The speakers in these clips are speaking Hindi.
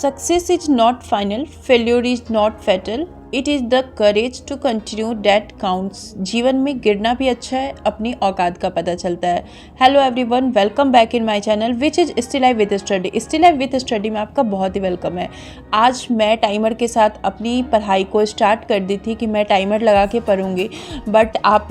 Success is not final, failure is not fatal. It is the courage to continue that counts. जीवन में गिरना भी अच्छा है, अपनी औकात का पता चलता है। Hello everyone, welcome back in my channel which is still life with study. Still life with study में आपका बहुत ही वेलकम है। आज मैं टाइमर के साथ अपनी पढ़ाई को स्टार्ट कर दी थी कि मैं टाइमर लगा के पढ़ूंगी, बट आप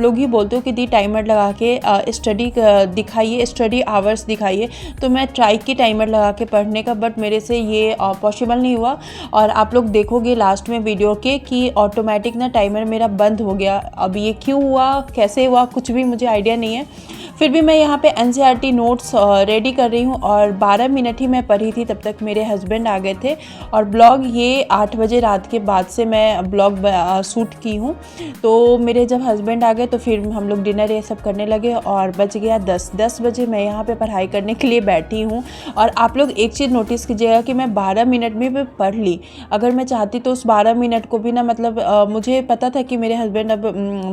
लोग ही बोलते हो कि दी टाइमर लगा के स्टडी दिखाइए, स्टडी आवर्स दिखाइए। तो मैं ट्राई की टाइमर लगा के पढ़ने का, बट मेरे से ये पॉसिबल नहीं हुआ। और आप लोग देखोगे लास्ट में वीडियो के कि ऑटोमेटिक ना टाइमर मेरा बंद हो गया। अब ये क्यों हुआ, कैसे हुआ, कुछ भी मुझे आइडिया नहीं है। फिर भी मैं यहाँ पे एनसीईआरटी नोट्स रेडी कर रही हूँ और 12 मिनट ही मैं पढ़ी थी, तब तक मेरे हस्बैंड आ गए थे। और ब्लॉग ये 8 बजे रात के बाद से मैं ब्लॉग शूट की हूँ। तो मेरे जब हस्बैंड आ गए तो फिर हम लोग डिनर ये सब करने लगे और बज गया 10 बजे मैं यहाँ पे पढ़ाई करने के लिए बैठी हूँ। और आप लोग एक चीज़ नोटिस कीजिएगा कि मैं 12 मिनट में भी पढ़ ली। अगर मैं चाहती तो उस 12 मिनट को भी ना, मतलब मुझे पता था कि मेरे हस्बैंड अब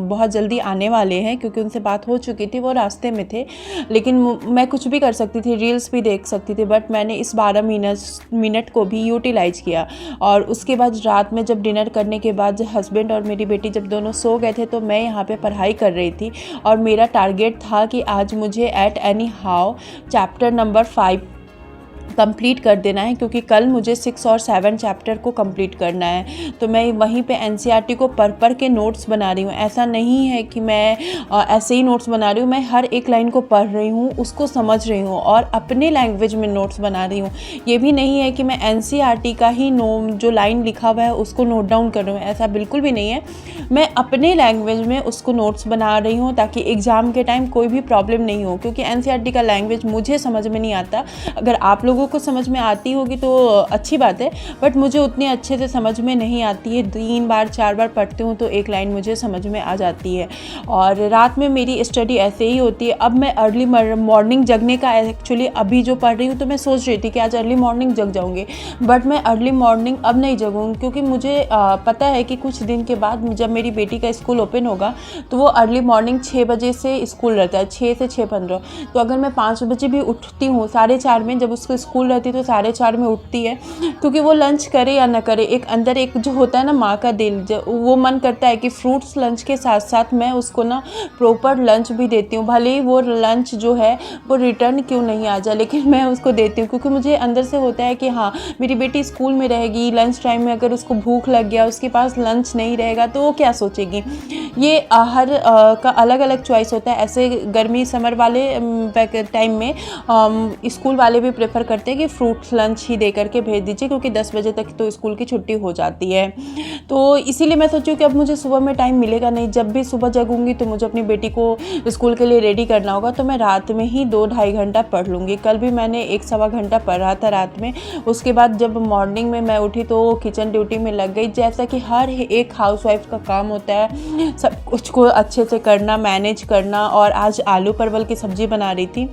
बहुत जल्दी आने वाले हैं, क्योंकि उनसे बात हो चुकी थी, वो रास्ते में थे। लेकिन मैं कुछ भी कर सकती थी, रील्स भी देख सकती थी, बट मैंने इस 12 मिनट को भी यूटिलाइज किया। और उसके बाद रात में जब डिनर करने के बाद हस्बैंड और मेरी बेटी जब दोनों सो गए थे, तो मैं यहाँ पे पढ़ाई कर रही थी। और मेरा टारगेट था कि आज मुझे at any how chapter number 5 complete कर देना है, क्योंकि कल मुझे 6 और 7 चैप्टर को कंप्लीट करना है। तो मैं वहीं पे एनसीईआरटी को पढ़ के नोट्स बना रही हूँ। ऐसा नहीं है कि मैं ऐसे ही नोट्स बना रही हूँ, मैं हर एक लाइन को पढ़ रही हूँ, उसको समझ रही हूँ और अपने लैंग्वेज में नोट्स बना रही हूँ। ये भी नहीं है कि मैं एनसीईआरटी का ही जो लाइन लिखा हुआ है उसको नोट डाउन कर रही हूँ, ऐसा बिल्कुल भी नहीं है। मैं अपने लैंग्वेज में उसको नोट्स बना रही हूँ ताकि एग्ज़ाम के टाइम कोई भी प्रॉब्लम नहीं हो, क्योंकि एनसीईआरटी का लैंग्वेज मुझे समझ में नहीं आता। अगर आप लोगों को समझ में आती होगी तो अच्छी बात है, बट मुझे उतनी अच्छे से समझ में नहीं आती है। 3 बार 4 बार पढ़ती हूँ तो एक लाइन मुझे समझ में आ जाती है। और रात में मेरी स्टडी ऐसे ही होती है। अब मैं अर्ली मॉर्निंग जगने का एक्चुअली अभी जो पढ़ रही हूँ, तो मैं सोच रही थी कि आज अर्ली मॉर्निंग जग जाऊँगी, बट मैं अर्ली मॉर्निंग अब नहीं जगूँगी, क्योंकि मुझे पता है कि कुछ दिन के बाद जब मेरी बेटी का स्कूल ओपन होगा तो वो अर्ली मॉर्निंग 6 बजे से स्कूल रहता है, 6 से 6:15। तो अगर मैं 5 बजे भी उठती हूँ, 4:30 में जब उसको स्कूल रहती है तो 4:30 में उठती है, क्योंकि वो लंच करे या ना करे, एक अंदर एक जो होता है ना माँ का दिल, वो मन करता है कि फ्रूट्स लंच के साथ साथ मैं उसको ना प्रॉपर लंच भी देती हूँ। भले ही वो लंच जो है वो रिटर्न क्यों नहीं आ जाए, लेकिन मैं उसको देती हूँ, क्योंकि मुझे अंदर से होता है कि हाँ मेरी बेटी स्कूल में रहेगी, लंच टाइम में अगर उसको भूख लग गया, उसके पास लंच नहीं रहेगा तो वो क्या सोचेगी। ये हर का अलग अलग चॉइस होता है। ऐसे गर्मी समर वाले टाइम में स्कूल वाले भी प्रेफर करते हैं कि फ्रूट लंच ही दे करके भेज दीजिए, क्योंकि 10 बजे तक तो स्कूल की छुट्टी हो जाती है। तो इसीलिए मैं सोची कि अब मुझे सुबह में टाइम मिलेगा नहीं। जब भी सुबह जगूंगी तो मुझे अपनी बेटी को स्कूल के लिए रेडी करना होगा, तो मैं रात में ही 2-2.5 घंटा पढ़ लूँगी। कल भी मैंने 1-1.25 घंटा पढ़ा था रात में। उसके बाद जब मॉर्निंग में मैं उठी तो किचन ड्यूटी में लग गई, जैसा कि हर एक हाउसवाइफ का काम होता है, सब कुछ को अच्छे से करना, मैनेज करना। और आज आलू परवल की सब्ज़ी बना रही थी।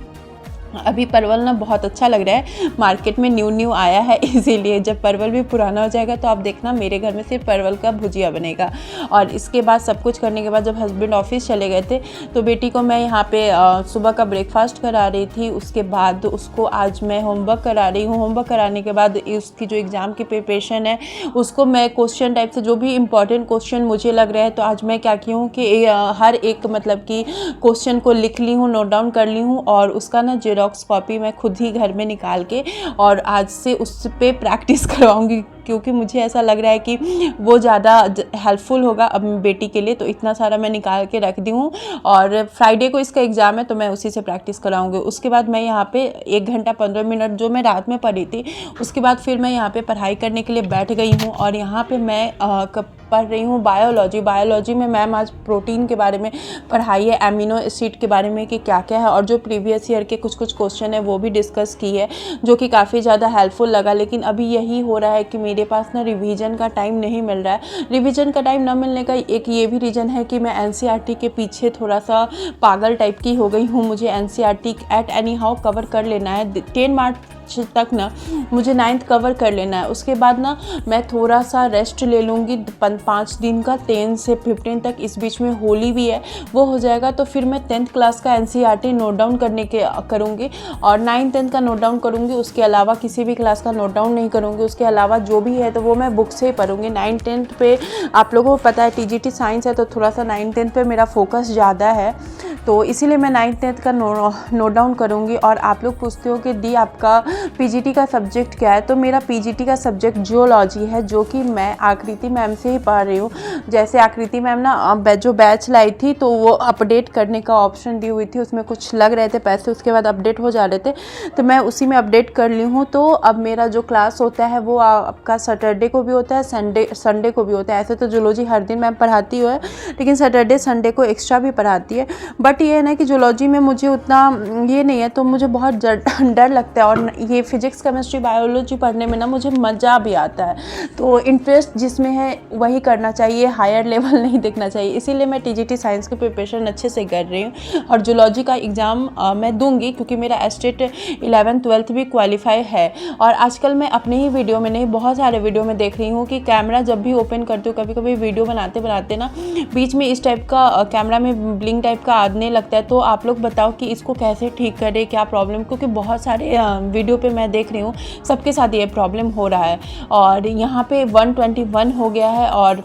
अभी परवल ना बहुत अच्छा लग रहा है, मार्केट में न्यू आया है, इसीलिए जब परवल भी पुराना हो जाएगा तो आप देखना मेरे घर में सिर्फ परवल का भुजिया बनेगा। और इसके बाद सब कुछ करने के बाद जब हस्बैंड ऑफिस चले गए थे तो बेटी को मैं यहाँ पे सुबह का ब्रेकफास्ट करा रही थी। उसके बाद उसको आज मैं होमवर्क करा रही हूँ। होमवर्क कराने के बाद उसकी जो एग्ज़ाम की प्रिपरेशन है उसको मैं क्वेश्चन टाइप से जो भी इम्पॉर्टेंट क्वेश्चन मुझे लग रहा है, तो आज मैं क्या की हूँ कि हर एक मतलब कि क्वेश्चन को लिख ली हूँ, नोट डाउन कर ली हूँ, और उसका ना जेरॉक्स कॉपी मैं खुद ही घर में निकाल के और आज से उस पे प्रैक्टिस करवाऊंगी, क्योंकि मुझे ऐसा लग रहा है कि वो ज़्यादा हेल्पफुल होगा अब बेटी के लिए। तो इतना सारा मैं निकाल के रख दी हूँ और फ्राइडे को इसका एग्ज़ाम है तो मैं उसी से प्रैक्टिस कराऊंगी। उसके बाद मैं यहाँ पे 1 घंटा 15 मिनट जो मैं रात में पढ़ी थी, उसके बाद फिर मैं यहाँ पे पढ़ाई करने के लिए बैठ गई हूँ। और यहाँ पे मैं पढ़ रही हूँ बायोलॉजी में मैम आज प्रोटीन के बारे में पढ़ाई है, एमिनो एसिड के बारे में कि क्या क्या है, और जो प्रीवियस ईयर के कुछ क्वेश्चन है वो भी डिस्कस की है, जो कि काफ़ी ज़्यादा हेल्पफुल लगा। लेकिन अभी यही हो रहा है कि मेरे पास ना रिवीजन का टाइम नहीं मिल रहा है। रिवीजन का टाइम ना मिलने का एक ये भी रीज़न है कि मैं एनसीईआरटी के पीछे थोड़ा सा पागल टाइप की हो गई हूँ। मुझे NCERT at any how cover कर लेना है। 10 मार्च तक ना मुझे 9th कवर कर लेना है। उसके बाद ना मैं थोड़ा सा रेस्ट ले लूँगी 5 दिन का, 10 से 15 तक। इस बीच में होली भी है, वो हो जाएगा तो फिर मैं 10th क्लास का NCERT नोट डाउन करूँगी और 9th 10th का नोट डाउन करूँगी। उसके अलावा किसी भी क्लास का नोट डाउन नहीं करूँगी। उसके अलावा जो भी है तो वो मैं बुक से ही पढ़ूँगी। 9th 10th पे आप लोगों को पता है TGT साइंस है, तो थोड़ा सा 9th 10th पे मेरा फोकस ज़्यादा है, तो इसीलिए मैं 9th 10th का नोट डाउन करूँगी। और आप लोग पूछते हो कि दी आपका PGT का सब्जेक्ट क्या है, तो मेरा PGT का सब्जेक्ट जियोलॉजी है, जो कि मैं आकृति मैम से ही पढ़ रही हूँ। जैसे आकृति मैम ना जो बैच लाई थी तो वो अपडेट करने का ऑप्शन दी हुई थी, उसमें कुछ लग रहे थे पैसे, उसके बाद अपडेट हो जा रहे थे, तो मैं उसी में अपडेट कर ली हूँ। तो अब मेरा जो क्लास होता है वो आपका सैटरडे को भी होता है, संडे को भी होता है। ऐसे तो जूलॉजी हर दिन मैम पढ़ाती है, लेकिन सैटरडे संडे को एक्स्ट्रा भी पढ़ाती है। बट ये है ना कि जूलॉजी में मुझे उतना ये नहीं है, तो मुझे बहुत डर लगता है। और ये फिजिक्स केमिस्ट्री बायोलॉजी पढ़ने में ना मुझे मज़ा भी आता है, तो इंटरेस्ट जिसमें है वही करना चाहिए, हायर लेवल नहीं देखना चाहिए। इसीलिए मैं TGT साइंस की प्रिपरेशन अच्छे से कर रही हूँ और जूलॉजी का एग्ज़ाम मैं दूंगी, क्योंकि मेरा एस्टेट 11th 12th भी क्वालिफाई है। और आजकल मैं अपने ही वीडियो में नहीं, बहुत सारे वीडियो में देख रही हूँ कि कैमरा जब भी ओपन करती हूँ, कभी कभी वीडियो बनाते बनाते ना बीच में इस टाइप का कैमरा में ब्लिंक टाइप का आने लगता है। तो आप लोग बताओ कि इसको कैसे ठीक करें, क्या प्रॉब्लम, क्योंकि बहुत सारे वीडियो पे मैं देख रही हूँ सबके साथ ये प्रॉब्लम हो रहा है। और यहाँ पे 121 हो गया है और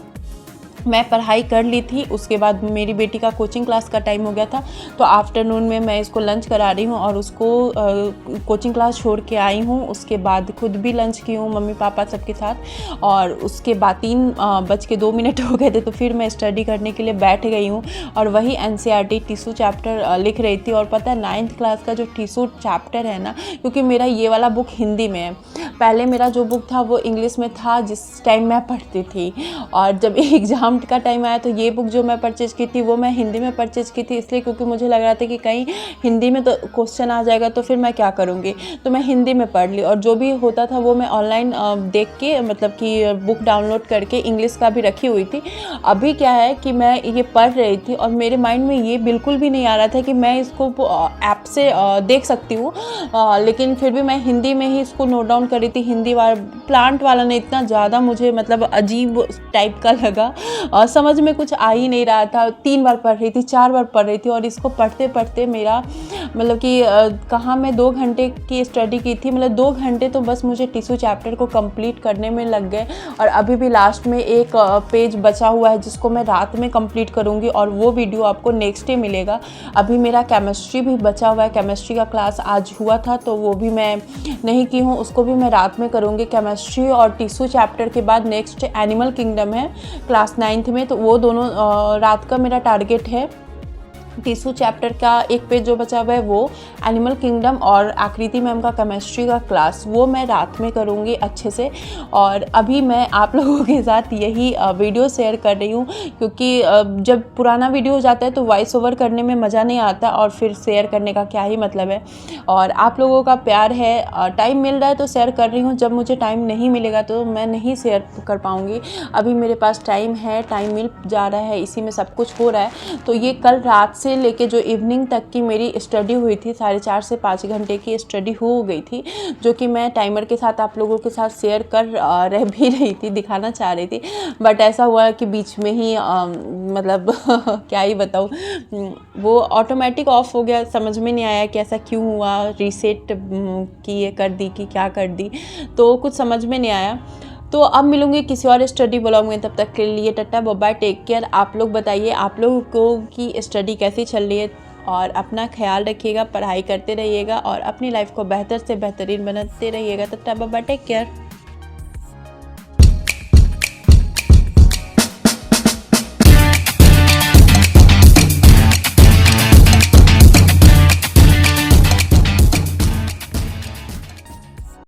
मैं पढ़ाई कर ली थी। उसके बाद मेरी बेटी का कोचिंग क्लास का टाइम हो गया था, तो आफ्टरनून में मैं इसको लंच करा रही हूँ और उसको कोचिंग क्लास छोड़ के आई हूँ। उसके बाद खुद भी लंच की हूँ मम्मी पापा सबके साथ, और उसके बाद 3:02 हो गए थे, तो फिर मैं स्टडी करने के लिए बैठ गई हूँ और वही NCERT टिश्यू चैप्टर लिख रही थी। और पता है 9th क्लास का जो टिश्यू चैप्टर है ना, क्योंकि मेरा ये वाला बुक हिंदी में है, पहले मेरा जो बुक था वो इंग्लिश में था जिस टाइम मैं पढ़ती थी, और जब एग्ज़ाम का टाइम आया तो ये बुक जो मैं परचेज की थी वो मैं हिंदी में परचेज की थी, इसलिए क्योंकि मुझे लग रहा था कि कहीं हिंदी में तो क्वेश्चन आ जाएगा तो फिर मैं क्या करूँगी, तो मैं हिंदी में पढ़ ली। और जो भी होता था वो मैं ऑनलाइन देख के, मतलब कि बुक डाउनलोड करके इंग्लिश का भी रखी हुई थी। अभी क्या है कि मैं ये पढ़ रही थी और मेरे माइंड में ये बिल्कुल भी नहीं आ रहा था कि मैं इसको ऐप से देख सकती हूँ, लेकिन फिर भी मैं हिंदी में ही इसको नोट डाउन कर रही थी। हिंदी वाला प्लांट वाला ने इतना ज़्यादा मुझे मतलब अजीब टाइप का लगा और समझ में कुछ आ ही नहीं रहा था। 3 बार पढ़ रही थी, 4 बार पढ़ रही थी, और इसको पढ़ते पढ़ते मेरा मतलब कि कहाँ मैं 2 घंटे की स्टडी की थी, मतलब 2 घंटे तो बस मुझे टिश्यू चैप्टर को कंप्लीट करने में लग गए। और अभी भी लास्ट में एक पेज बचा हुआ है जिसको मैं रात में कंप्लीट करूँगी, और वो वीडियो आपको नेक्स्ट डे मिलेगा। अभी मेरा केमिस्ट्री भी बचा हुआ है, केमिस्ट्री का क्लास आज हुआ था तो वो भी मैं नहीं की हूँ, उसको भी मैं रात में करूँगी। केमिस्ट्री और टिश्यू चैप्टर के बाद नेक्स्ट एनिमल किंगडम है क्लास 9th में, तो वो दोनों रात का मेरा टारगेट है। टिश्यू चैप्टर का एक पेज जो बचा हुआ है वो एनिमल किंगडम, और आकृति मैम का केमिस्ट्री का क्लास वो मैं रात में करूँगी अच्छे से। और अभी मैं आप लोगों के साथ यही वीडियो शेयर कर रही हूँ, क्योंकि जब पुराना वीडियो हो जाता है तो वॉइस ओवर करने में मज़ा नहीं आता और फिर शेयर करने का क्या ही मतलब है। और आप लोगों का प्यार है, टाइम मिल रहा है तो शेयर कर रही हूँ, जब मुझे टाइम नहीं मिलेगा तो मैं नहीं शेयर कर पाऊँगी। अभी मेरे पास टाइम है, टाइम मिल जा रहा है, इसी में सब कुछ हो रहा है। तो ये कल रात से लेके जो इवनिंग तक की मेरी स्टडी हुई थी, 4.5 से 5 घंटे की स्टडी हो गई थी, जो कि मैं टाइमर के साथ आप लोगों के साथ शेयर कर रह भी रही थी, दिखाना चाह रही थी। बट ऐसा हुआ कि बीच में ही मतलब क्या ही बताऊँ, वो ऑटोमेटिक ऑफ हो गया, समझ में नहीं आया कि ऐसा क्यों हुआ, रीसेट की ये कर दी कि क्या कर दी, तो कुछ समझ में नहीं आया। तो अब मिलूंगी किसी और स्टडी ब्लॉग में, तब तक के लिए tata bye bye, take care. आप लोग बताइए आप लोगों की स्टडी कैसी चल रही है, और अपना ख्याल रखिएगा, पढ़ाई करते रहिएगा और अपनी लाइफ को बेहतर से बेहतरीन बनाते रहिएगा। Tata bye bye, take care.